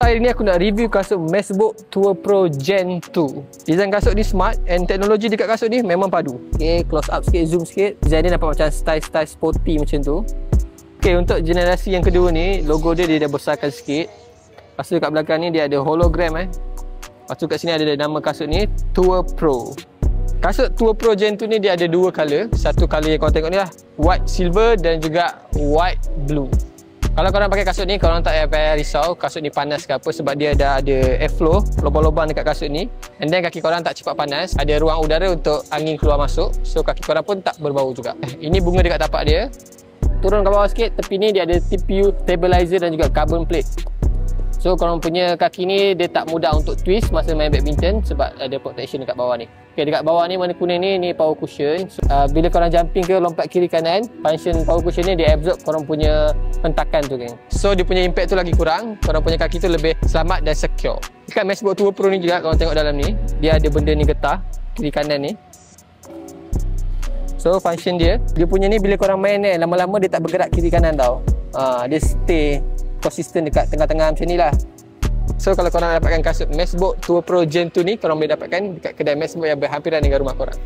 Hari ni aku nak review kasut Macbook Tour Pro Gen 2. Design kasut ni smart and teknologi dekat kasut ni memang padu. Okay, close up sikit, zoom sikit. Design dia nampak macam style-style sporty macam tu. Okay, untuk generasi yang kedua ni, logo dia dah besarkan sikit. Lepas tu kat belakang ni dia ada hologram Lepas tu kat sini ada nama kasut ni Tour Pro. Kasut Tour Pro Gen 2 ni dia ada dua color. Satu color yang korang tengok ni lah, white silver dan juga white blue. Kalau korang pakai kasut ni, korang tak payah risau kasut ni panas ke apa, sebab dia dah ada airflow, lubang-lubang dekat kasut ni. And then kaki korang tak cepat panas, ada ruang udara untuk angin keluar masuk. So kaki korang pun tak berbau juga. Ini bunga dekat tapak dia. Turun ke bawah sikit, tepi ni dia ada TPU stabilizer dan juga carbon plate. So korang punya kaki ni dia tak mudah untuk twist masa main badminton sebab ada protection dekat bawah ni. Okay, dekat bawah ni warna kuning ni power cushion. So, bila korang jumping ke lompat kiri kanan, function power cushion ni dia absorb korang punya hentakan tu, geng. So dia punya impact tu lagi kurang, korang punya kaki tu lebih selamat dan secure. Dekat Macbook Tour Pro ni juga korang tengok dalam ni, dia ada benda ni getah kiri kanan ni. So function dia punya ni bila korang main ni lama-lama dia tak bergerak kiri kanan tau. Dia stay konsisten dekat tengah-tengah macam ni lah. So kalau korang dapatkan kasut Macbook Tour Pro Gen 2 ni, korang boleh dapatkan dekat kedai Macbook yang berhampiran dengan rumah korang.